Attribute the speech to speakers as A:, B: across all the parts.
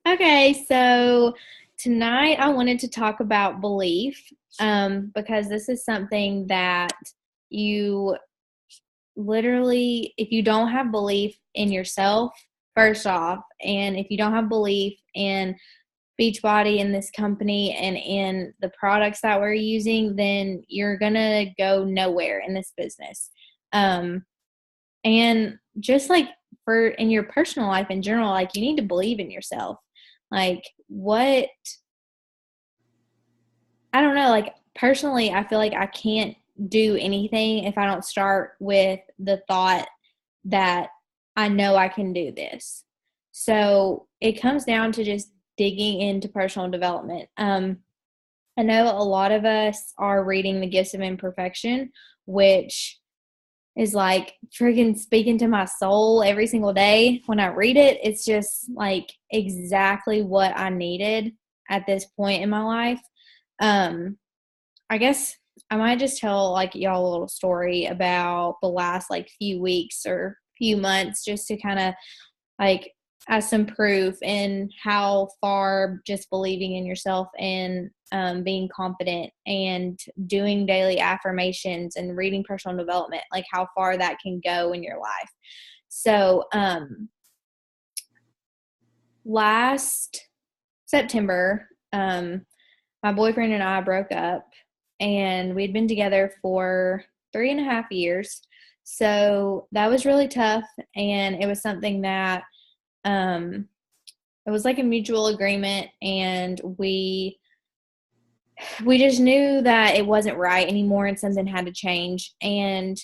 A: Okay, so tonight I wanted to talk about belief, because this is something that you literally, if you don't have belief in yourself, first off, and if you don't have belief in Beachbody and this company and in the products that we're using, then you're gonna go nowhere in this business. Um, and just like for in your personal life in general, like you need to believe in yourself. Like what I don't know, like personally, I feel like I can't do anything if I don't start with the thought that I know I can do this. So it comes down to just digging into personal development. I know a lot of us are reading The Gifts of Imperfection, which is like freaking speaking to my soul every single day. When I read it, it's just like exactly what I needed at this point in my life. Um, I guess I might just tell like y'all a little story about the last like few weeks or few months just to kind of like as some proof in how far just believing in yourself and being confident and doing daily affirmations and reading personal development, like how far that can go in your life. So last September, my boyfriend and I broke up, and we'd been together for 3.5 years. So that was really tough, and it was something that um, it was like a mutual agreement, and we just knew that it wasn't right anymore, and something had to change. And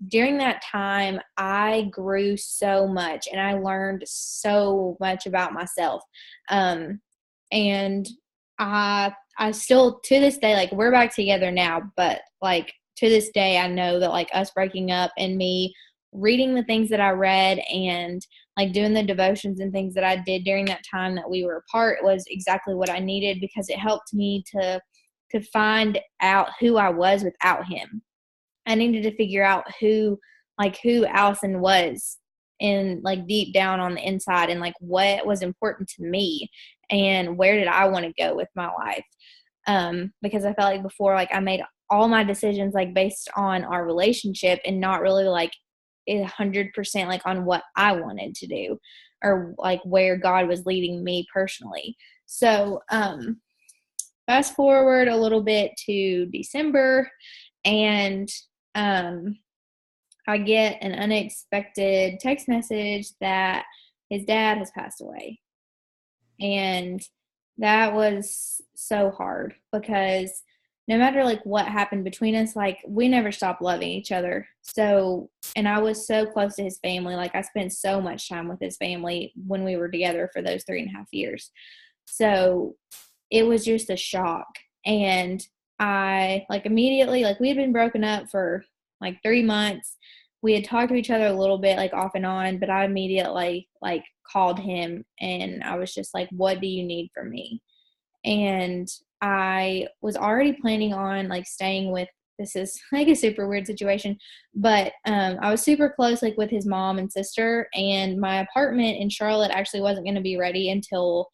A: during that time, I grew so much, and I learned so much about myself. Um, and I still to this day, like we're back together now, but like to this day I know that like us breaking up and me reading the things that I read and like doing the devotions and things that I did during that time that we were apart was exactly what I needed, because it helped me to find out who I was without him. I needed to figure out who Allison was in like deep down on the inside, and like what was important to me and where did I want to go with my life. Because I felt like before, like I made all my decisions like based on our relationship and not really like 100% like on what I wanted to do or like where God was leading me personally. So, fast forward a little bit to December, and um, I get an unexpected text message that his dad has passed away. And that was so hard because no matter like what happened between us, like we never stopped loving each other. So, and I was so close to his family. Like I spent so much time with his family when we were together for those 3.5 years. So it was just a shock. And I like immediately, like we had been broken up for like 3 months. We had talked to each other a little bit, like off and on, but I immediately like called him and I was just like, what do you need from me? And I was already planning on like staying with, this is like a super weird situation, but I was super close like with his mom and sister, and my apartment in Charlotte actually wasn't going to be ready until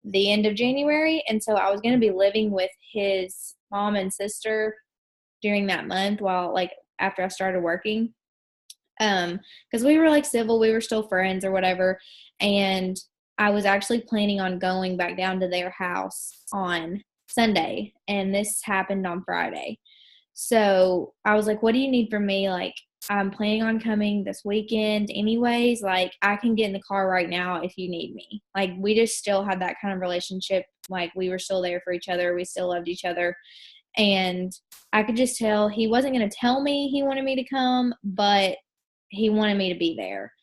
A: the end of January. And so I was going to be living with his mom and sister during that month while like after I started working. Because we were like civil, we were still friends or whatever. And I was actually planning on going back down to their house on Sunday. And this happened on Friday. So I was like, what do you need from me? Like, I'm planning on coming this weekend anyways. Like, I can get in the car right now if you need me. Like, we just still had that kind of relationship. Like, we were still there for each other. We still loved each other. And I could just tell he wasn't going to tell me he wanted me to come, but he wanted me to be there.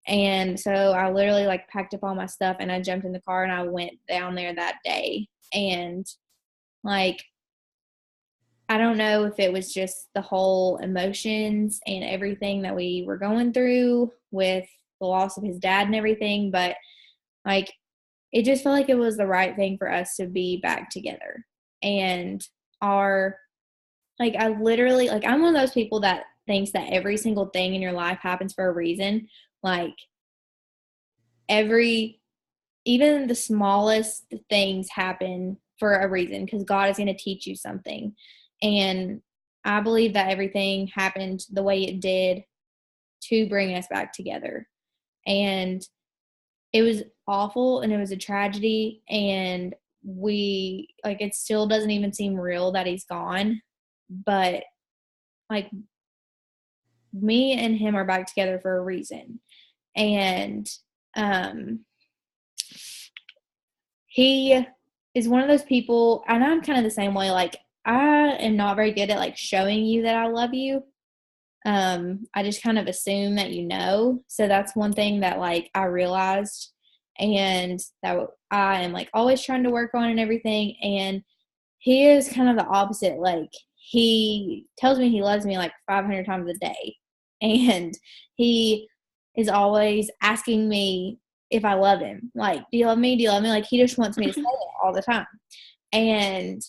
A: And so I literally like packed up all my stuff and I jumped in the car and I went down there that day. And like, I don't know if it was just the whole emotions and everything that we were going through with the loss of his dad and everything, but like it just felt like it was the right thing for us to be back together. And our like I literally like I'm one of those people that thinks that every single thing in your life happens for a reason. Like every even the smallest things happen for a reason, because God is going to teach you something. And I believe that everything happened the way it did to bring us back together. And it was awful and it was a tragedy, and it still doesn't even seem real that he's gone. But like, me and him are back together for a reason. And he is one of those people, and I'm kind of the same way. Like, I am not very good at like showing you that I love you. I just kind of assume that you know. So that's one thing that like I realized, and that I am like always trying to work on and everything. And he is kind of the opposite. Like, he tells me he loves me like 500 times a day, and he is always asking me if I love him. Like, do you love me? Do you love me? Like, he just wants me to say it all the time. And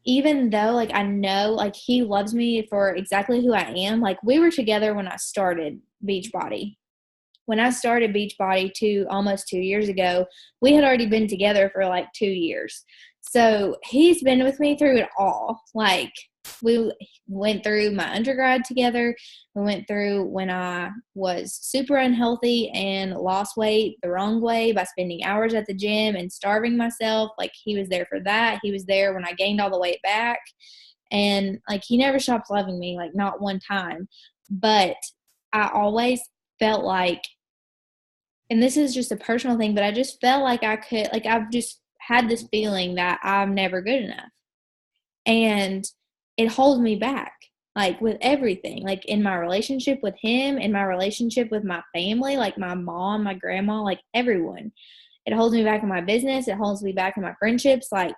A: even though like I know like he loves me for exactly who I am, like, we were together when I started Beachbody. When I started Beachbody almost 2 years ago, we had already been together for like 2 years. So he's been with me through it all. Like, we went through my undergrad together. We went through when I was super unhealthy and lost weight the wrong way by spending hours at the gym and starving myself. Like, he was there for that. He was there when I gained all the weight back. And like, he never stopped loving me, like not one time. But I always felt like, and this is just a personal thing, but I just felt like I've just had this feeling that I'm never good enough. And it holds me back, like with everything, like in my relationship with him, in my relationship with my family, like my mom, my grandma, like everyone. It holds me back in my business. It holds me back in my friendships. Like,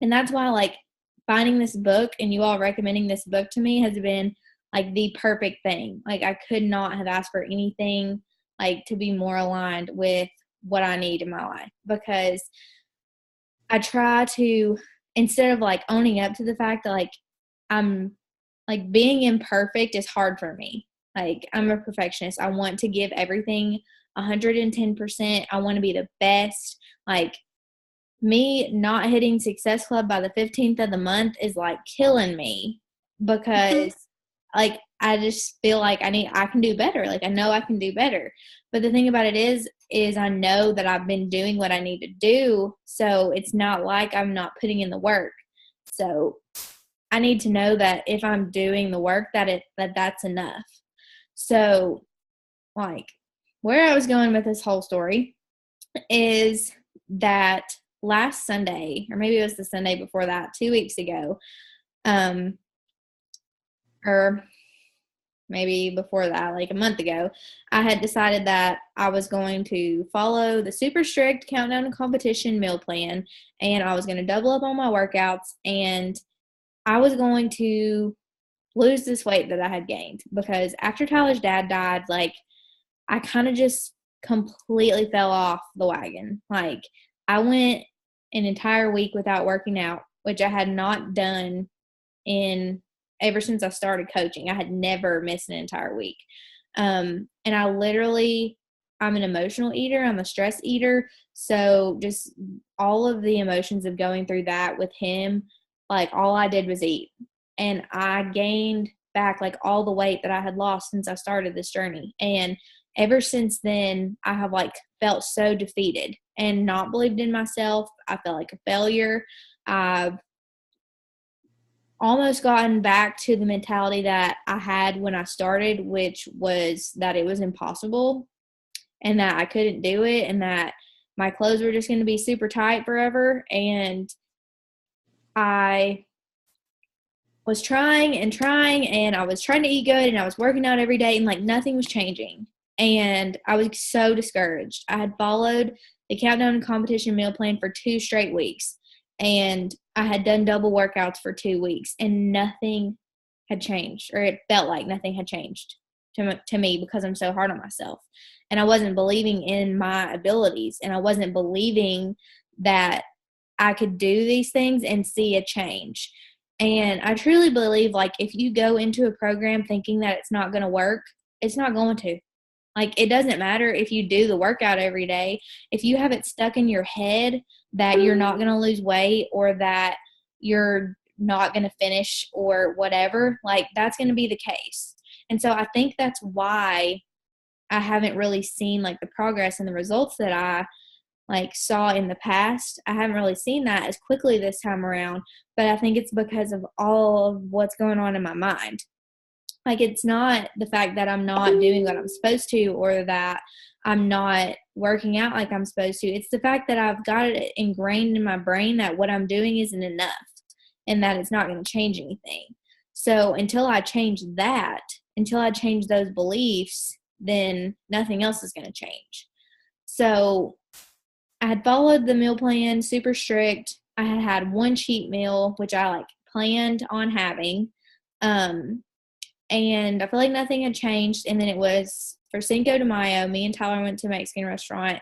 A: and that's why like finding this book and you all recommending this book to me has been like the perfect thing. Like, I could not have asked for anything like to be more aligned with what I need in my life, because I try to, instead of like owning up to the fact that like I'm like being imperfect is hard for me. Like, I'm a perfectionist. I want to give everything 110%. I want to be the best. Like, me not hitting Success Club by the 15th of the month is like killing me, because like I just feel like I can do better. Like, I know I can do better. But the thing about it is I know that I've been doing what I need to do. So it's not like I'm not putting in the work. So I need to know that if I'm doing the work that's enough. So like, where I was going with this whole story is that last Sunday, or maybe it was the Sunday before that, 2 weeks ago, or maybe before that, like a month ago, I had decided that I was going to follow the super strict Countdown to Competition meal plan, and I was going to double up on my workouts, and I was going to lose this weight that I had gained. Because after Tyler's dad died, like, I kind of just completely fell off the wagon. Like, I went an entire week without working out, which I had not done in ever since I started coaching. I had never missed an entire week. And I'm an emotional eater. I'm a stress eater. So just all of the emotions of going through that with him, like, all I did was eat. And I gained back like all the weight that I had lost since I started this journey. And ever since then, I have like felt so defeated and not believed in myself. I felt like a failure. I've almost gotten back to the mentality that I had when I started, which was that it was impossible and that I couldn't do it, and that my clothes were just going to be super tight forever. And I was trying and trying, and I was trying to eat good, and I was working out every day, and like nothing was changing. And I was so discouraged. I had followed the Countdown to Competition meal plan for 2 straight weeks, and I had done double workouts for 2 weeks, and nothing had changed, or it felt like nothing had changed to me, because I'm so hard on myself. And I wasn't believing in my abilities, and I wasn't believing that I could do these things and see a change. And I truly believe, like, if you go into a program thinking that it's not going to work, it's not going to. Like, it doesn't matter if you do the workout every day. If you have it stuck in your head that you're not going to lose weight or that you're not going to finish or whatever, like, that's going to be the case. And so I think that's why I haven't really seen, like, the progress and the results that I, like, saw in the past. I haven't really seen that as quickly this time around, but I think it's because of all of what's going on in my mind. Like, it's not the fact that I'm not doing what I'm supposed to or that I'm not working out like I'm supposed to. It's the fact that I've got it ingrained in my brain that what I'm doing isn't enough and that it's not going to change anything. So until I change that, until I change those beliefs, then nothing else is going to change. So I had followed the meal plan super strict. I had had one cheat meal, which I, like, planned on having. And I feel like nothing had changed. And then it was for Cinco de Mayo. Me and Tyler went to a Mexican restaurant,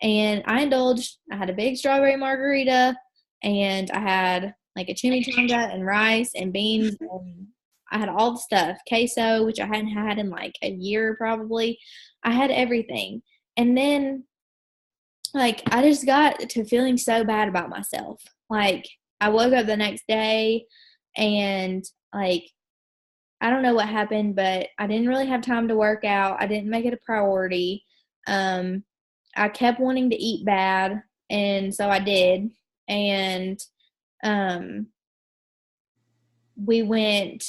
A: and I indulged. I had a big strawberry margarita, and I had, like, a chimichanga and rice and beans. And I had all the stuff, queso, which I hadn't had in like a year probably. I had everything. And then, like, I just got to feeling so bad about myself. Like, I woke up the next day and, like, I don't know what happened, but I didn't really have time to work out. I didn't make it a priority. I kept wanting to eat bad, and so I did. And we went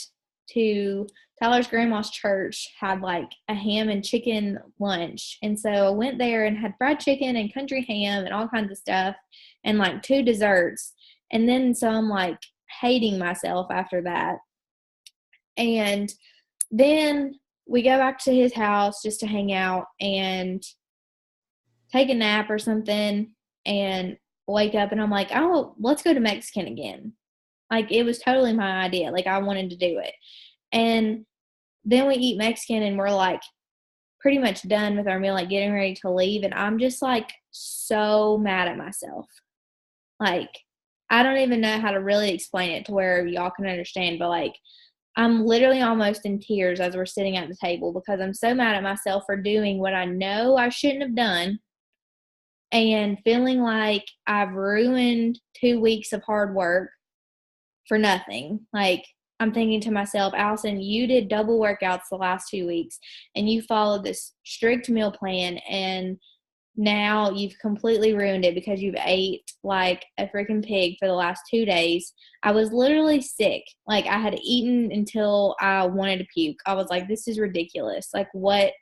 A: to Tyler's grandma's church, had, like, a ham and chicken lunch. And so I went there and had fried chicken and country ham and all kinds of stuff and, like, 2 desserts. And then so I'm, like, hating myself after that. And then we go back to his house just to hang out and take a nap or something and wake up, and I'm like, oh, let's go to Mexican again. Like, it was totally my idea. Like, I wanted to do it. And then we eat Mexican and we're, like, pretty much done with our meal, like, getting ready to leave. And I'm just, like, so mad at myself. Like, I don't even know how to really explain it to where y'all can understand, but, like, I'm literally almost in tears as we're sitting at the table because I'm so mad at myself for doing what I know I shouldn't have done and feeling like I've ruined 2 weeks of hard work for nothing. Like, I'm thinking to myself, Allison, you did double workouts the last 2 weeks and you followed this strict meal plan, and now you've completely ruined it because you've ate like a freaking pig for the last 2 days. I was literally sick. Like, I had eaten until I wanted to puke. I was like, this is ridiculous. Like, what?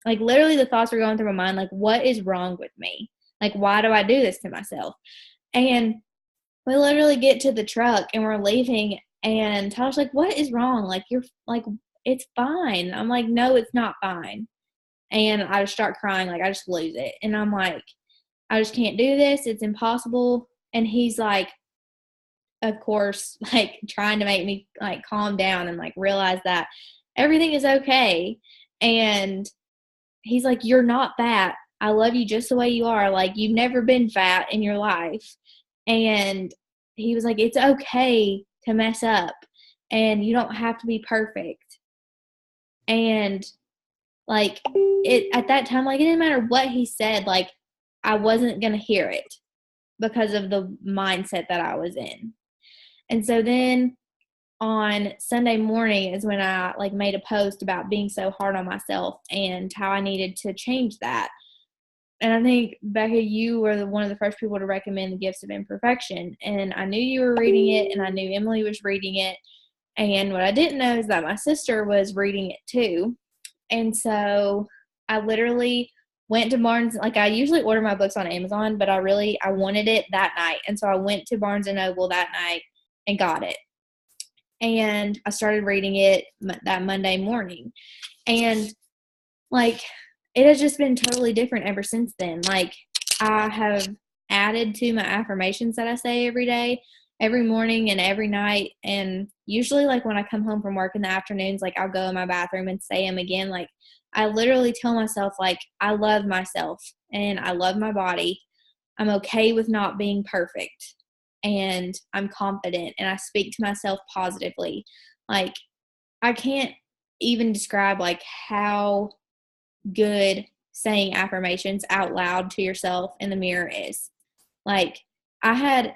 A: Like, literally the thoughts were going through my mind. Like, what is wrong with me? Like, why do I do this to myself? And we literally get to the truck and we're leaving, and Tyler's like, what is wrong? Like, you're like, it's fine. I'm like, no, it's not fine. And I just start crying. Like, I just lose it. And I'm like, I just can't do this. It's impossible. And he's like, of course, like, trying to make me, like, calm down and, like, realize that everything is okay. And he's like, you're not fat. I love you just the way you are. Like, you've never been fat in your life. And he was like, it's okay to mess up and you don't have to be perfect. And, like, it at that time, like, it didn't matter what he said, like, I wasn't going to hear it because of the mindset that I was in. And so then on Sunday morning is when I, like, made a post about being so hard on myself and how I needed to change that. And I think, Becca, you were one of the first people to recommend The Gifts of Imperfection. And I knew you were reading it, and I knew Emily was reading it. And what I didn't know is that my sister was reading it too. And so I literally went to Barnes. Like, I usually order my books on Amazon, but I wanted it that night. And so I went to Barnes & Noble that night and got it. And I started reading it that Monday morning. And, like, it has just been totally different ever since then. Like, I have added to my affirmations that I say every day, every morning and every night. And usually, like, when I come home from work in the afternoons, like, I'll go in my bathroom and say them again. Like, I literally tell myself, like, I love myself and I love my body. I'm okay with not being perfect, and I'm confident, and I speak to myself positively. Like, I can't even describe, like, how good saying affirmations out loud to yourself in the mirror is. Like, I had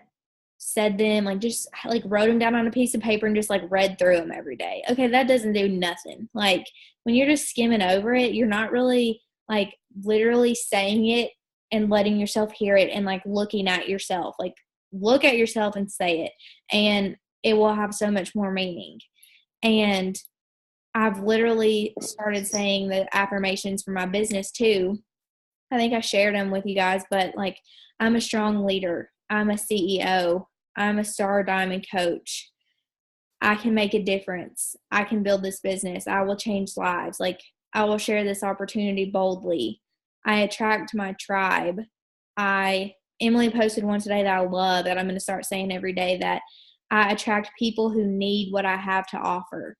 A: said them, like, just like wrote them down on a piece of paper and just like read through them every day. Okay, that doesn't do nothing. Like, when you're just skimming over it, you're not really like literally saying it and letting yourself hear it and like looking at yourself. Like, look at yourself and say it, and it will have so much more meaning. And I've literally started saying the affirmations for my business too. I think I shared them with you guys, but like, I'm a strong leader. I'm a CEO. I'm a star diamond coach. I can make a difference. I can build this business. I will change lives. Like, I will share this opportunity boldly. I attract my tribe. Emily posted one today that I love that I'm going to start saying every day, that I attract people who need what I have to offer.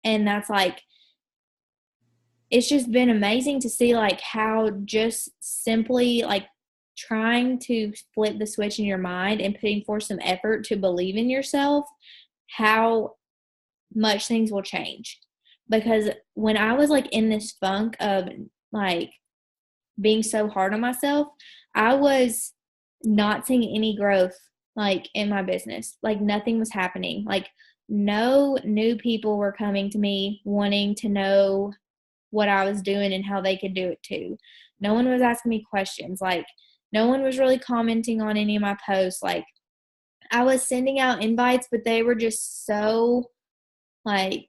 A: And that's like, it's just been amazing to see like how just simply like trying to flip the switch in your mind and putting forth some effort to believe in yourself, how much things will change. Because when I was like in this funk of like being so hard on myself, I was not seeing any growth like in my business. Like, nothing was happening. Like, no new people were coming to me wanting to know what I was doing and how they could do it too. No one was asking me questions. Like, no one was really commenting on any of my posts. Like, I was sending out invites, but they were just so like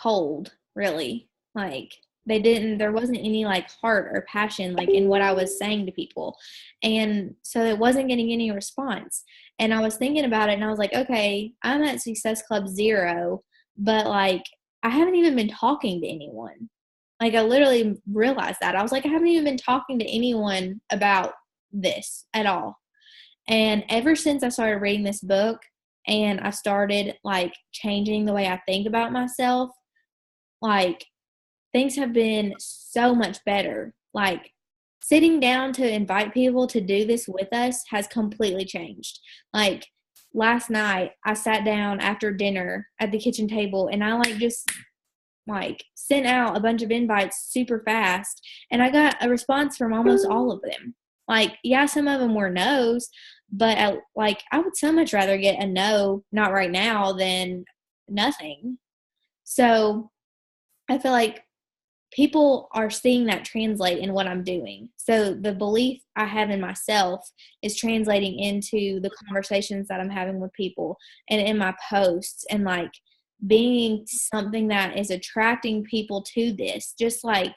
A: cold, really. Like, there wasn't any like heart or passion like in what I was saying to people. And so it wasn't getting any response. And I was thinking about it and I was like, okay, I'm at Success Club 0, but like, I haven't even been talking to anyone. Like, I literally realized that. I was like, I haven't even been talking to anyone about this at all. And ever since I started reading this book and I started like changing the way I think about myself, like, things have been so much better. Like, sitting down to invite people to do this with us has completely changed. Like, last night I sat down after dinner at the kitchen table and I like just like sent out a bunch of invites super fast and I got a response from almost all of them. Like, yeah, some of them were no's, but I would so much rather get a no, not right now, than nothing. So I feel like people are seeing that translate in what I'm doing. So the belief I have in myself is translating into the conversations that I'm having with people and in my posts, and like being something that is attracting people to this. Just like,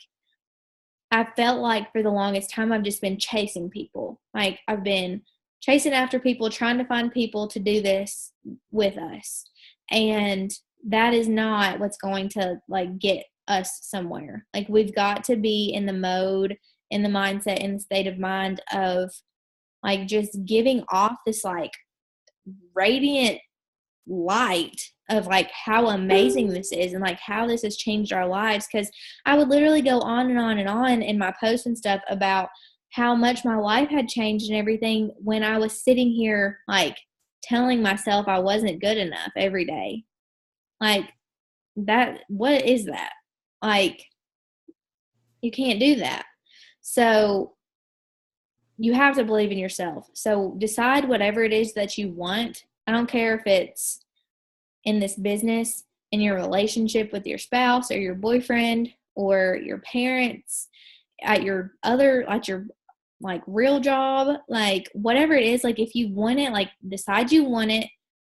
A: I felt like for the longest time I've just been chasing people. Like, I've been chasing after people, trying to find people to do this with us. And that is not what's going to like get us somewhere. Like, we've got to be in the mode, in the mindset, in the state of mind of like just giving off this like radiant light of like how amazing this is and like how this has changed our lives. Because I would literally go on and on and on in my posts and stuff about how much my life had changed and everything when I was sitting here like telling myself I wasn't good enough every day. Like, that, what is that? Like, you can't do that. So you have to believe in yourself. So decide whatever it is that you want. I don't care if it's in this business, in your relationship with your spouse or your boyfriend or your parents, at your like real job, like whatever it is. Like, if you want it, like decide you want it,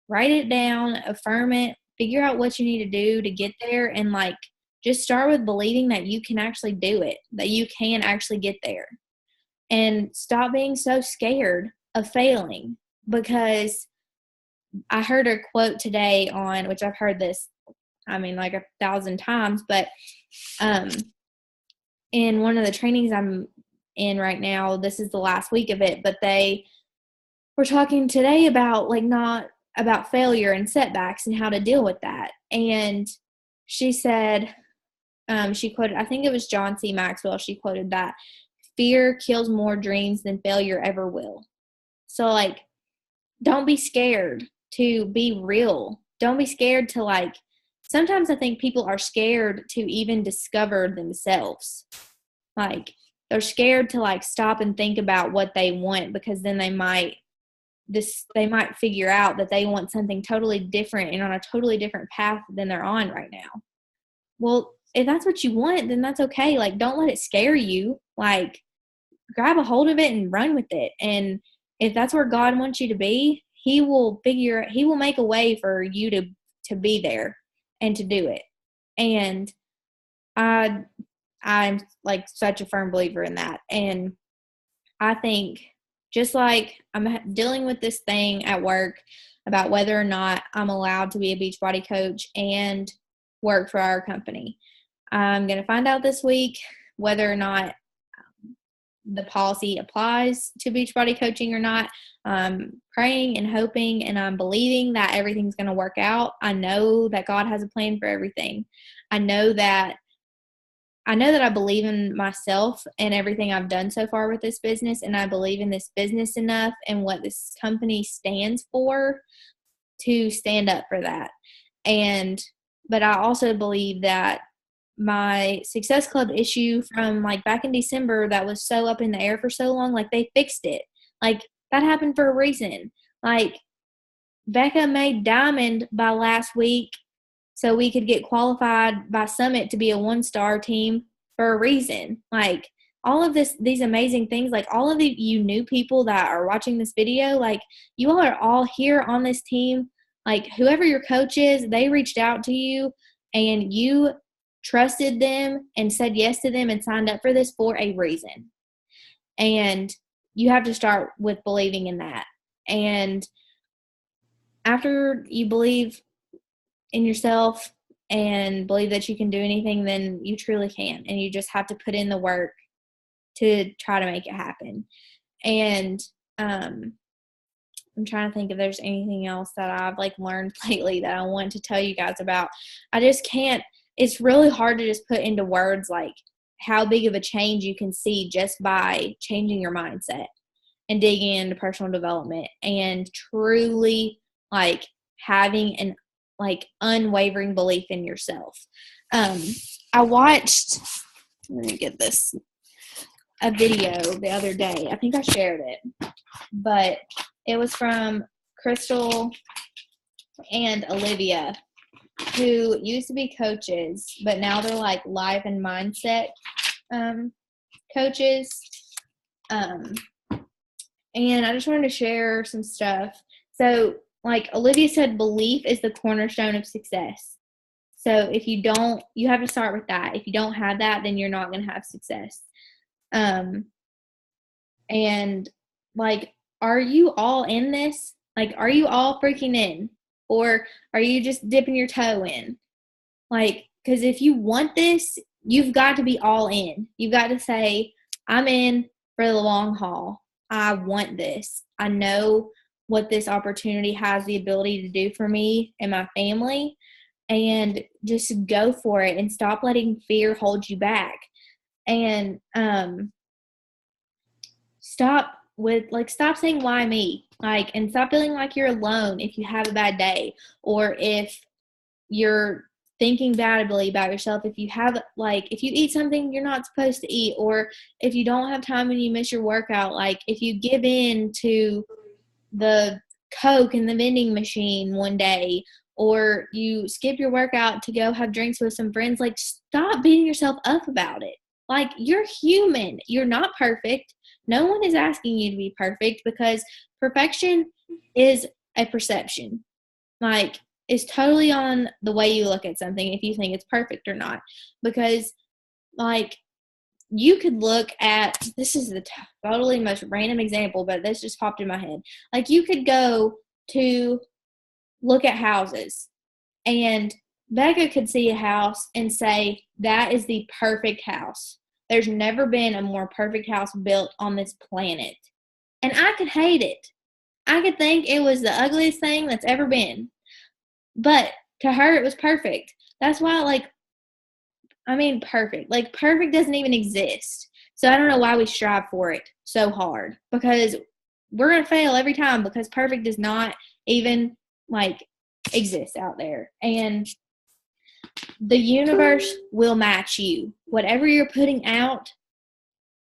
A: write it down, affirm it, figure out what you need to do to get there, and like just start with believing that you can actually do it, that you can actually get there. And stop being so scared of failing. Because I heard a quote today on, which I've heard this, I mean, like 1,000 times, but in one of the trainings I'm in right now, this is the last week of it, but they were talking today about like not about failure and setbacks and how to deal with that. And she said, she quoted, I think it was John C. Maxwell, she quoted that fear kills more dreams than failure ever will. So like, don't be scared to be real. Don't be scared to like sometimes I think people are scared to even discover themselves. Like, they're scared to like stop and think about what they want, because then they might figure out that they want something totally different and on a totally different path than they're on right now. Well, if that's what you want, then that's okay. Like, don't let it scare you. Like, grab a hold of it and run with it. And if that's where God wants you to be, he will make a way for you to be there and to do it. And I'm like such a firm believer in that. And I think, just like I'm dealing with this thing at work about whether or not I'm allowed to be a Beachbody coach and work for our company, I'm going to find out this week whether or not the policy applies to Beachbody coaching or not. I'm praying and hoping, and I'm believing that everything's going to work out. I know that God has a plan for everything. I know that I believe in myself and everything I've done so far with this business, and I believe in this business enough and what this company stands for to stand up for that. But I also believe that my Success Club issue from like back in December that was so up in the air for so long, like they fixed it. Like, that happened for a reason. Like, Becca made Diamond by last week so we could get qualified by Summit to be a 1-star team for a reason. Like, all of these amazing things, like all of you new people that are watching this video, like, you all are all here on this team. Like, whoever your coach is, they reached out to you and you trusted them and said yes to them and signed up for this for a reason. And you have to start with believing in that. And after you believe in yourself and believe that you can do anything, then you truly can. And you just have to put in the work to try to make it happen. And I'm trying to think if there's anything else that I've like learned lately that I want to tell you guys about. I just can't. It's really hard to just put into words like how big of a change you can see just by changing your mindset and digging into personal development and truly like having an like unwavering belief in yourself. I watched, let me get this, a video the other day. I think I shared it, but it was from Crystal and Olivia, who used to be coaches, but now they're like life and mindset coaches. And I just wanted to share some stuff. So, like Olivia said, belief is the cornerstone of success. So if you don't, you have to start with that. If you don't have that, then you're not going to have success. And like, are you all in this? Like, are you all freaking in? Or are you just dipping your toe in? Like, because if you want this, you've got to be all in. You've got to say, I'm in for the long haul. I want this. I know what this opportunity has the ability to do for me and my family, and just go for it and stop letting fear hold you back. And stop saying why me, like, and stop feeling like you're alone if you have a bad day, or if you're thinking badly about yourself, if you have if you eat something you're not supposed to eat, or if you don't have time and you miss your workout, like if you give in to the Coke in the vending machine one day, or you skip your workout to go have drinks with some friends, like, stop beating yourself up about it. Like, you're human. You're not perfect. No one is asking you to be perfect, because perfection is a perception. Like, it's totally on the way you look at something if you think it's perfect or not. Because, like, you could look at, this is the totally most random example, but this just popped in my head. Like, you could go to look at houses, and Becca could see a house and say, that is the perfect house. There's never been a more perfect house built on this planet. And I could hate it. I could think it was the ugliest thing that's ever been. But to her, it was perfect. That's why, perfect. Like, perfect doesn't even exist. So I don't know why we strive for it so hard, because we're going to fail every time, because perfect does not even, exist out there. And the universe will match you. Whatever you're putting out,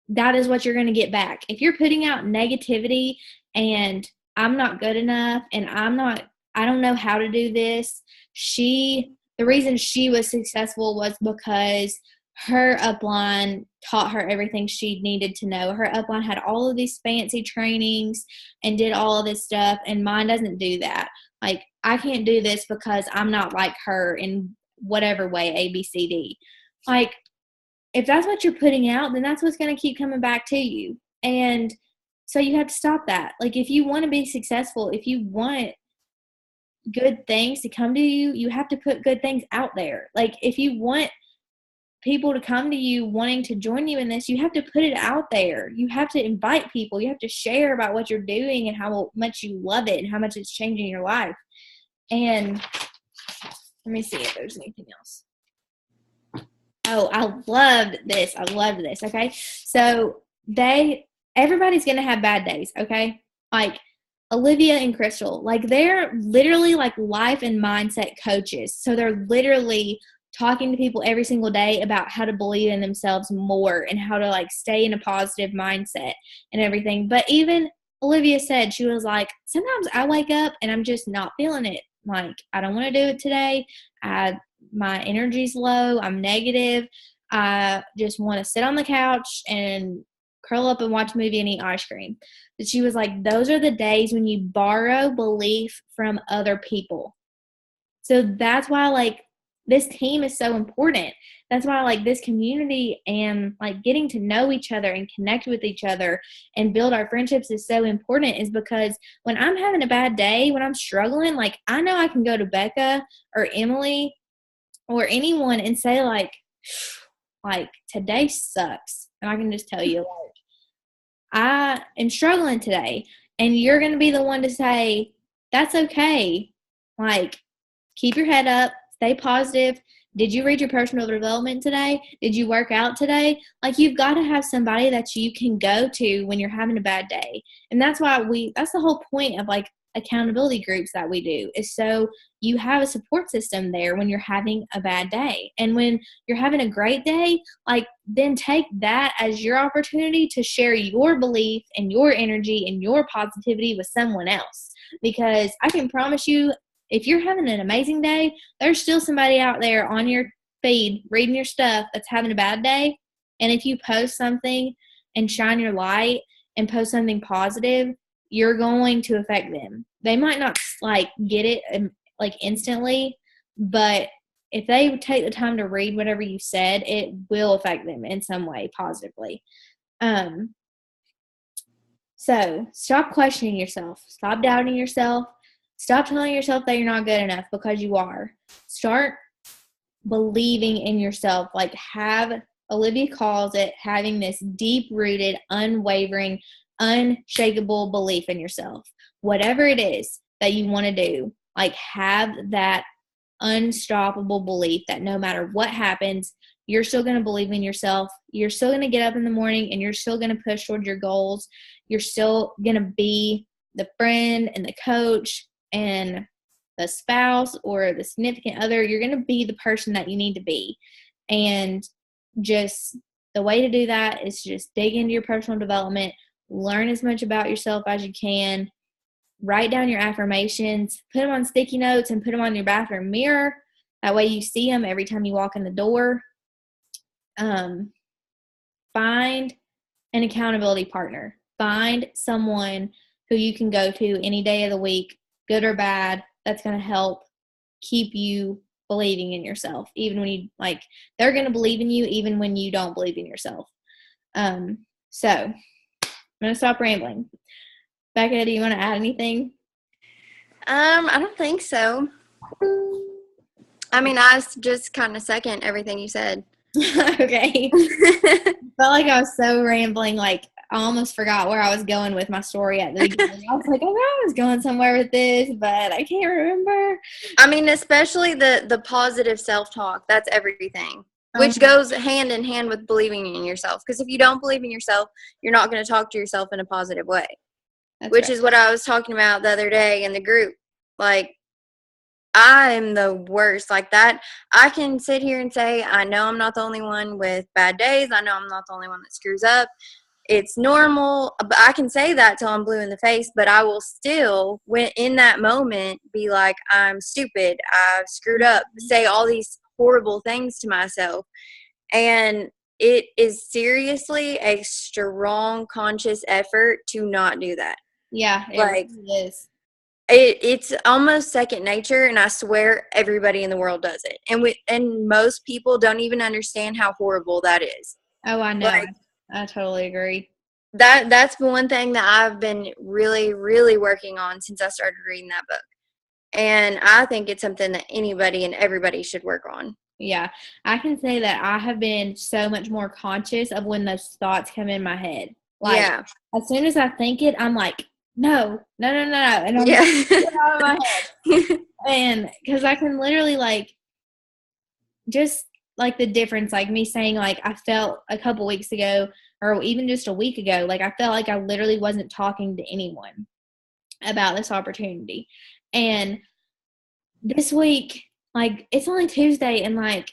A: that is what you're going to get back. If you're putting out negativity and I'm not good enough and I don't know how to do this. The reason she was successful was because her upline taught her everything she needed to know. Her upline had all of these fancy trainings and did all of this stuff, and mine doesn't do that. Like, I can't do this because I'm not like her in whatever way, A, B, C, D. Like, if that's what you're putting out, then that's what's going to keep coming back to you. And so you have to stop that. Like, if you want to be successful, if you want good things to come to you, you have to put good things out there. Like, if you want people to come to you wanting to join you in this, you have to put it out there. You have to invite people. You have to share about what you're doing and how much you love it and how much it's changing your life. And let me see if there's anything else. Oh, I loved this. Okay. So everybody's going to have bad days. Okay. Like Olivia and Crystal, like they're literally like life and mindset coaches. So they're literally talking to people every single day about how to believe in themselves more and how to like stay in a positive mindset and everything. But even Olivia said, she was like, sometimes I wake up and I'm just not feeling it. Like, I don't want to do it today. My energy's low. I'm negative. I just want to sit on the couch and curl up and watch a movie and eat ice cream. But she was like, those are the days when you borrow belief from other people. So that's why like this team is so important. That's why like this community and like getting to know each other and connect with each other and build our friendships is so important, is because when I'm having a bad day, when I'm struggling, like I know I can go to Becca or Emily or anyone and say like today sucks. And I can just tell you, like, I am struggling today. And you're going to be the one to say, that's okay. Like, keep your head up, stay positive. Did you read your personal development today? Did you work out today? Like, you've got to have somebody that you can go to when you're having a bad day. And that's why that's the whole point of like accountability groups that we do, is so you have a support system there when you're having a bad day. And when you're having a great day, like then take that as your opportunity to share your belief and your energy and your positivity with someone else. Because I can promise you, if you're having an amazing day, there's still somebody out there on your feed reading your stuff that's having a bad day. And if you post something and shine your light and post something positive, you're going to affect them. They might not like get it like instantly, but if they take the time to read whatever you said, it will affect them in some way positively. So stop questioning yourself. Stop doubting yourself. Stop telling yourself that you're not good enough, because you are. Start believing in yourself. Like, Olivia calls it having this deep-rooted, unwavering, unshakable belief in yourself. Whatever it is that you want to do, like, have that unstoppable belief that no matter what happens, you're still going to believe in yourself. You're still going to get up in the morning and you're still going to push towards your goals. You're still going to be the friend and the coach and the spouse or the significant other. You're going to be the person that you need to be. And just the way to do that is just dig into your personal development, learn as much about yourself as you can, write down your affirmations, put them on sticky notes and put them on your bathroom mirror. That way you see them every time you walk in the door. Find an accountability partner. Find someone who you can go to any day of the week, good or bad, that's going to help keep you believing in yourself, even when they're going to believe in you even when you don't believe in yourself. So I'm going to stop rambling. Becca, do you want to add anything?
B: I don't think so. I mean, I just kind of second everything you said.
A: Okay. I felt like I was so rambling, like I almost forgot where I was going with my story at the beginning. I was like, oh, I was going somewhere with this, but I can't remember.
B: I mean, especially the positive self-talk. That's everything, which goes hand in hand with believing in yourself. Because if you don't believe in yourself, you're not going to talk to yourself in a positive way. Which is what I was talking about the other day in the group. Like, I'm the worst. Like that, I can sit here and say, I know I'm not the only one with bad days. I know I'm not the only one that screws up. It's normal. But I can say that till I'm blue in the face, but I will still, when in that moment, be like, I'm stupid. I've screwed up. Say all these horrible things to myself. And it is seriously a strong conscious effort to not do that.
A: Yeah, it
B: Like,
A: really is.
B: it's almost second nature, and I swear everybody in the world does it. And most people don't even understand how horrible that is.
A: Oh, I know.
B: Like,
A: I totally agree.
B: that's the one thing that I've been really, really working on since I started reading that book. And I think it's something that anybody and everybody should work on.
A: Yeah, I can say that I have been so much more conscious of when those thoughts come in my head. Like,
B: Yeah.
A: as soon as I think it, I'm like, no, no, no, no, no. And I'm
B: Yeah.
A: like, get out of my head. And because I can literally, like, just like the difference, like me saying, like, I felt a couple weeks ago, or even just a week ago, like, I felt like I literally wasn't talking to anyone about this opportunity. And this week, like, it's only Tuesday, and like,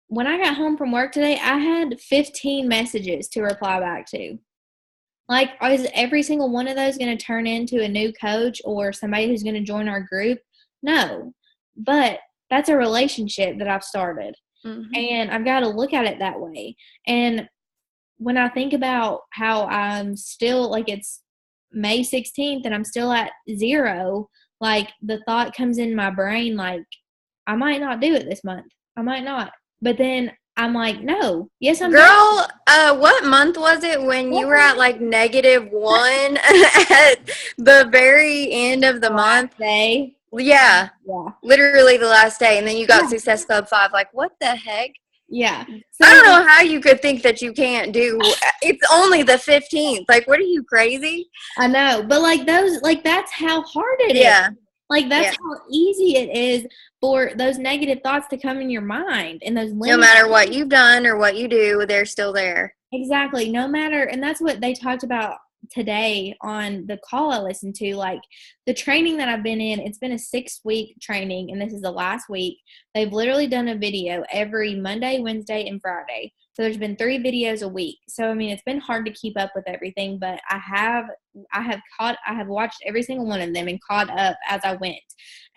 A: when I got home from work today, I had 15 messages to reply back to. Like, is every single one of those going to turn into a new coach or somebody who's going to join our group? No. But that's a relationship that I've started.
B: Mm-hmm.
A: And I've got to look at it that way. And when I think about how I'm still, like, it's May 16th and I'm still at 0, like, the thought comes in my brain, like, I might not do it this month. I might not. But then I'm like, no. Yes, I'm
B: Girl, what month was it when you were at like -1 at the very end of the month?
A: day.
B: Yeah.
A: Yeah.
B: Literally the last day. And then you got Success Club 5. Like, what the heck?
A: Yeah.
B: I don't know how you could think that you can't do. It's only the 15th. Like, what are you, crazy?
A: I know. But like those, like, that's how hard it
B: Yeah.
A: is. Like, that's how easy it is for those negative thoughts to come in your mind, and those
B: No matter what you've done or what you do, they're still there.
A: Exactly. No matter, and that's what they talked about today on the call I listened to. Like, the training that I've been in, it's been a 6-week training, and this is the last week. They've literally done a video every Monday, Wednesday, and Friday. So there's been 3 videos a week. So I mean, it's been hard to keep up with everything, but I have watched every single one of them and caught up as I went.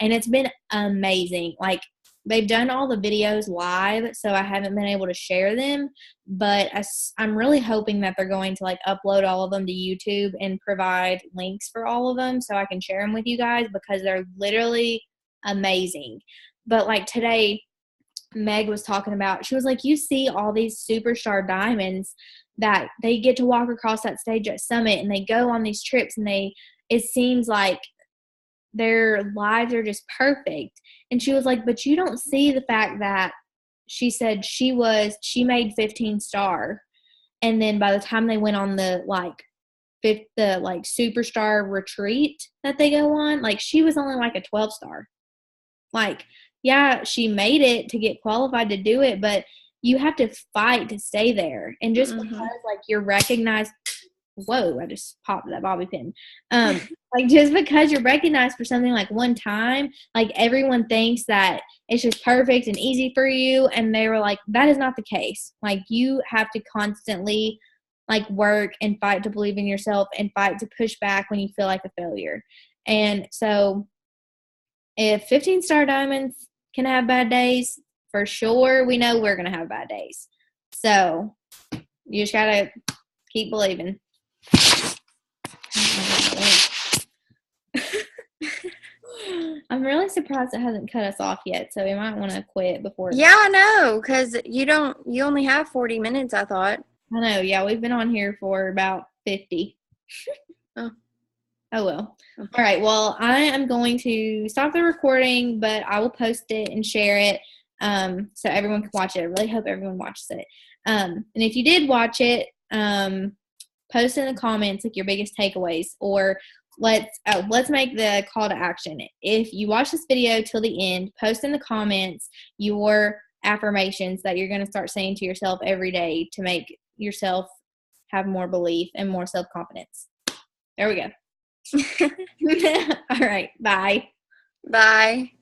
A: And it's been amazing. Like, they've done all the videos live, so I haven't been able to share them, but I'm really hoping that they're going to, like, upload all of them to YouTube and provide links for all of them so I can share them with you guys, because they're literally amazing. But like today, Meg was talking about, she was like, you see all these superstar diamonds that they get to walk across that stage at Summit, and they go on these trips, and it seems like their lives are just perfect. And she was like, but you don't see the fact that, she said, she made 15 star, and then by the time they went on the superstar retreat that they go on, like, she was only like a 12 star. Like, yeah, she made it to get qualified to do it, but you have to fight to stay there. And just because, like, you're recognized, whoa, I just popped that bobby pin. Like, just because you're recognized for something like one time, like, everyone thinks that it's just perfect and easy for you. And they were like, that is not the case. Like, you have to constantly, like, work and fight to believe in yourself and fight to push back when you feel like a failure. And so if 15 star diamonds can have bad days, for sure, we know we're going to have bad days. So you just got to keep believing. I'm really surprised it hasn't cut us off yet, so we might want to quit before.
B: Yeah, I know, because you only have 40 minutes, I thought.
A: I know, yeah, we've been on here for about 50. Oh, well. All right, well, I am going to stop the recording, but I will post it and share it so everyone can watch it. I really hope everyone watches it. And if you did watch it, post in the comments, like, your biggest takeaways, or let's make the call to action. If you watch this video till the end, post in the comments your affirmations that you're going to start saying to yourself every day to make yourself have more belief and more self-confidence. There we go. All right. Bye.
B: Bye.